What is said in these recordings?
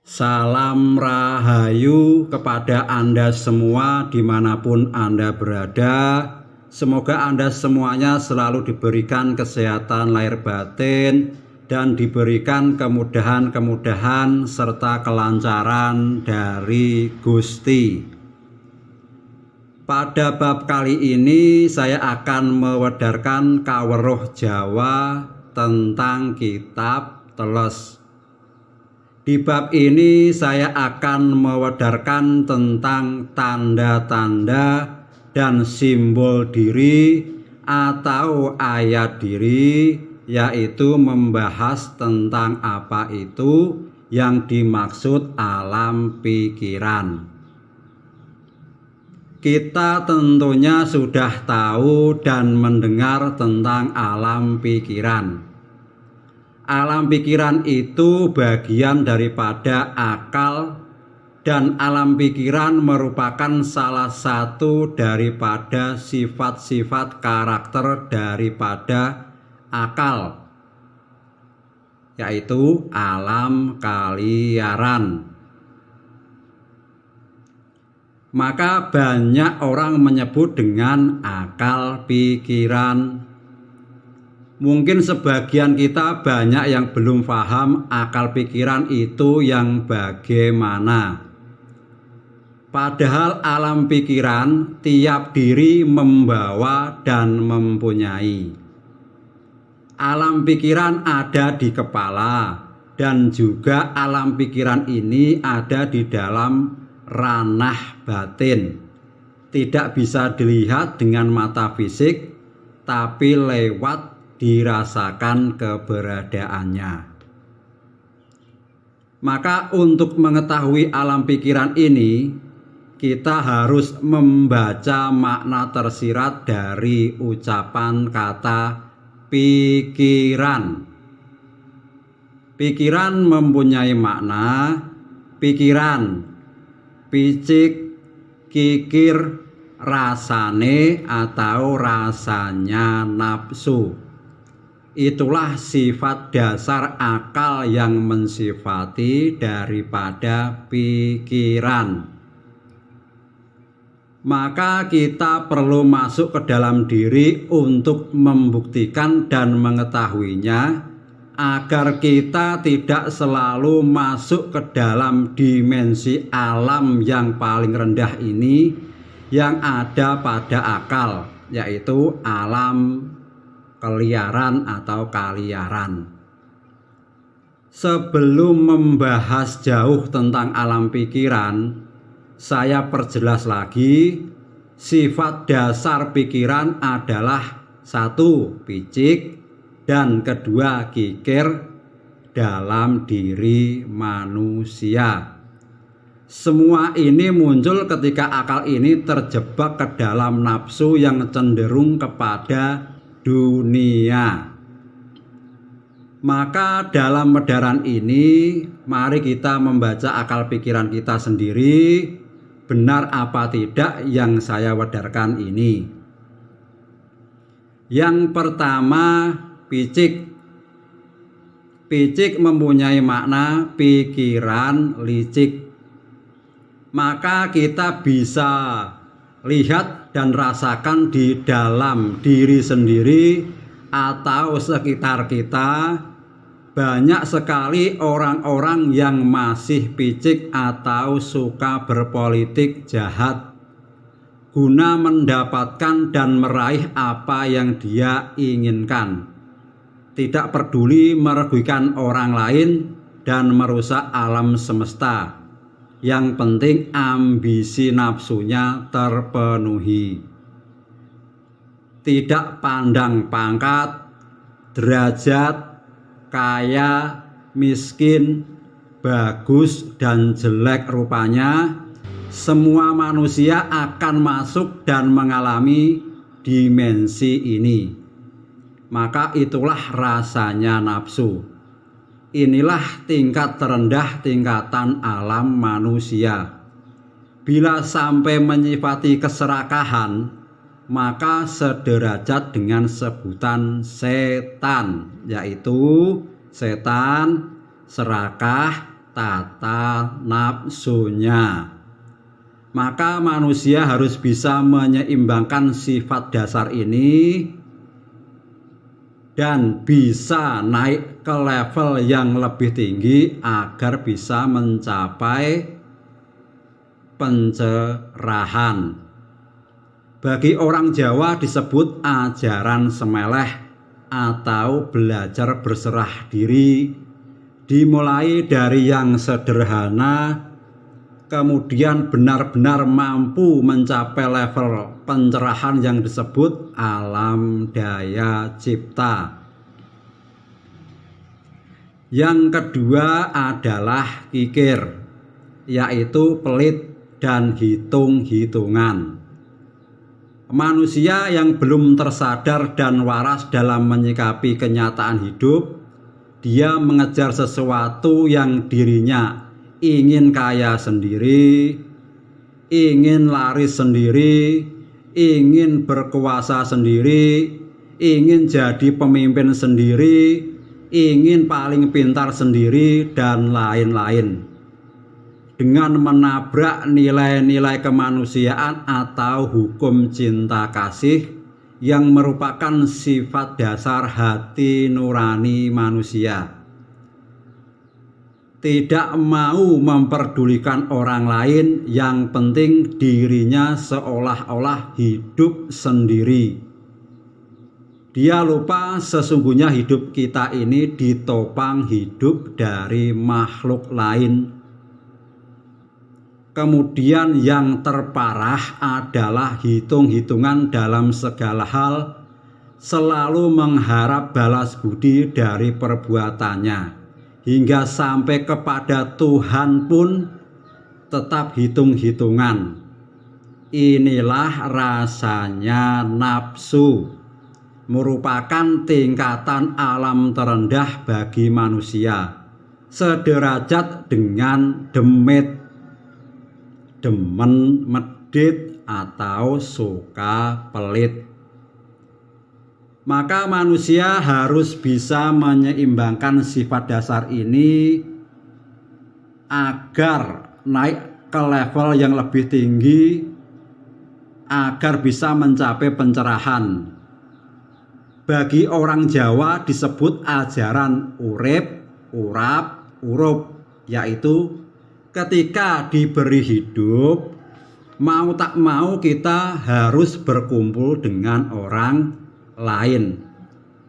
Salam rahayu kepada Anda semua dimanapun Anda berada. Semoga Anda semuanya selalu diberikan kesehatan lahir batin dan diberikan kemudahan-kemudahan serta kelancaran dari Gusti. Pada bab kali ini saya akan mewedarkan kaweruh Jawa tentang kitab teles. Di bab ini saya akan mewedarkan tentang tanda-tanda dan simbol diri atau ayat diri, yaitu membahas tentang apa itu yang dimaksud alam pikiran. Kita tentunya sudah tahu dan mendengar tentang alam pikiran. Alam pikiran itu bagian daripada akal, dan alam pikiran merupakan salah satu daripada sifat-sifat karakter daripada akal, yaitu alam kaliaran. Maka banyak orang menyebut dengan akal pikiran. Mungkin sebagian kita banyak yang belum paham akal pikiran itu yang bagaimana. Padahal alam pikiran tiap diri membawa dan mempunyai. Alam pikiran ada di kepala, dan juga alam pikiran ini ada di dalam ranah batin. Tidak bisa dilihat dengan mata fisik, tapi lewat dirasakan keberadaannya. Maka untuk mengetahui alam pikiran ini, kita harus membaca makna tersirat dari ucapan kata pikiran. Pikiran mempunyai makna pikiran, picik, kikir, rasane atau rasanya nafsu. Itulah sifat dasar akal yang mensifati daripada pikiran. Maka kita perlu masuk ke dalam diri untuk membuktikan dan mengetahuinya, agar kita tidak selalu masuk ke dalam dimensi alam yang paling rendah ini yang ada pada akal, yaitu alam keliaran atau kaliaran. Sebelum membahas jauh tentang alam pikiran, saya perjelas lagi, sifat dasar pikiran adalah satu, picik, dan kedua, kikir dalam diri manusia. Semua ini muncul ketika akal ini terjebak ke dalam nafsu yang cenderung kepada dunia. Maka dalam medaran ini, mari kita membaca akal pikiran kita sendiri, benar apa tidak yang saya wedarkan ini. Yang pertama, picik. Picik mempunyai makna pikiran licik. Maka kita bisa lihat dan rasakan di dalam diri sendiri atau sekitar kita, banyak sekali orang-orang yang masih picik atau suka berpolitik jahat guna mendapatkan dan meraih apa yang dia inginkan. Tidak peduli merugikan orang lain dan merusak alam semesta. Yang penting ambisi nafsunya terpenuhi. Tidak pandang pangkat, derajat, kaya, miskin, bagus dan jelek rupanya, semua manusia akan masuk dan mengalami dimensi ini. Maka itulah rasanya nafsu. Inilah tingkat terendah tingkatan alam manusia. Bila sampai menyifati keserakahan, maka sederajat dengan sebutan setan, yaitu setan, serakah, tata nafsunya. Maka manusia harus bisa menyeimbangkan sifat dasar ini dan bisa naik ke level yang lebih tinggi agar bisa mencapai pencerahan. Bagi orang Jawa disebut ajaran semeleh atau belajar berserah diri, dimulai dari yang sederhana, kemudian benar-benar mampu mencapai level pencerahan yang disebut alam daya cipta. Yang kedua adalah kikir, yaitu pelit dan hitung-hitungan. Manusia yang belum tersadar dan waras dalam menyikapi kenyataan hidup, dia mengejar sesuatu yang dirinya ingin kaya sendiri, ingin laris sendiri, ingin berkuasa sendiri, ingin jadi pemimpin sendiri, ingin paling pintar sendiri, dan lain-lain. Dengan menabrak nilai-nilai kemanusiaan atau hukum cinta kasih yang merupakan sifat dasar hati nurani manusia. Tidak mau memperdulikan orang lain, yang penting dirinya seolah-olah hidup sendiri. Dia lupa sesungguhnya hidup kita ini ditopang hidup dari makhluk lain. Kemudian yang terparah adalah hitung-hitungan dalam segala hal, selalu mengharap balas budi dari perbuatannya. Hingga sampai kepada Tuhan pun tetap hitung-hitungan. Inilah rasanya nafsu, merupakan tingkatan alam terendah bagi manusia, sederajat dengan demit, demen, medit, atau suka pelit. Maka manusia harus bisa menyeimbangkan sifat dasar ini agar naik ke level yang lebih tinggi, agar bisa mencapai pencerahan. Bagi orang Jawa disebut ajaran urip, urap, urup, yaitu ketika diberi hidup, mau tak mau kita harus berkumpul dengan orang lain.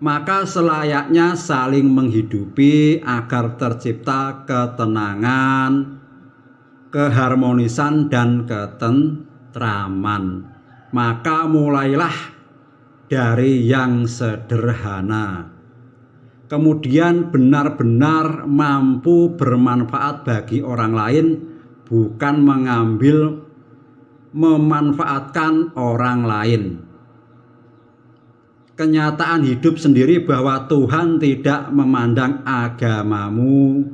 Maka selayaknya saling menghidupi agar tercipta ketenangan, keharmonisan, dan ketentraman. Maka mulailah dari yang sederhana, kemudian benar-benar mampu bermanfaat bagi orang lain, bukan mengambil memanfaatkan orang lain. Kenyataan hidup sendiri bahwa Tuhan tidak memandang agamamu,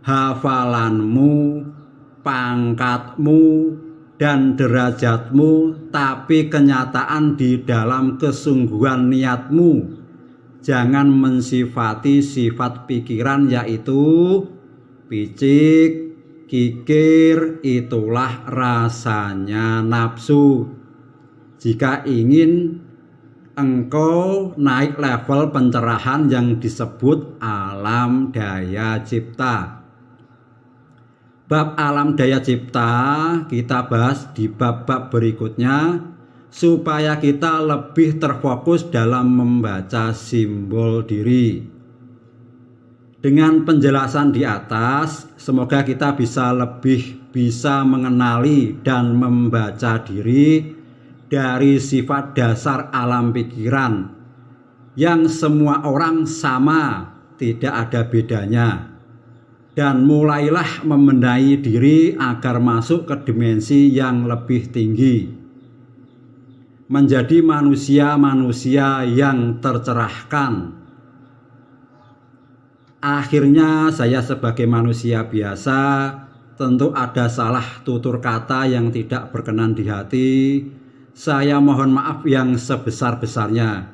hafalanmu, pangkatmu, dan derajatmu, tapi kenyataan di dalam kesungguhan niatmu. Jangan mensifati sifat pikiran, yaitu picik, kikir, itulah rasanya nafsu. Jika ingin engkau naik level pencerahan yang disebut alam daya cipta. Bab alam daya cipta kita bahas di bab-bab berikutnya, supaya kita lebih terfokus dalam membaca simbol diri. Dengan penjelasan di atas, semoga kita lebih bisa mengenali dan membaca diri dari sifat dasar alam pikiran yang semua orang sama, tidak ada bedanya. Dan mulailah membenahi diri agar masuk ke dimensi yang lebih tinggi, menjadi manusia-manusia yang tercerahkan. Akhirnya saya sebagai manusia biasa tentu ada salah tutur kata yang tidak berkenan di hati. Saya mohon maaf yang sebesar-besarnya.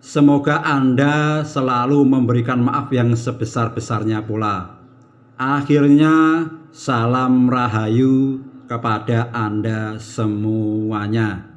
Semoga Anda selalu memberikan maaf yang sebesar-besarnya pula. Akhirnya salam rahayu kepada Anda semuanya.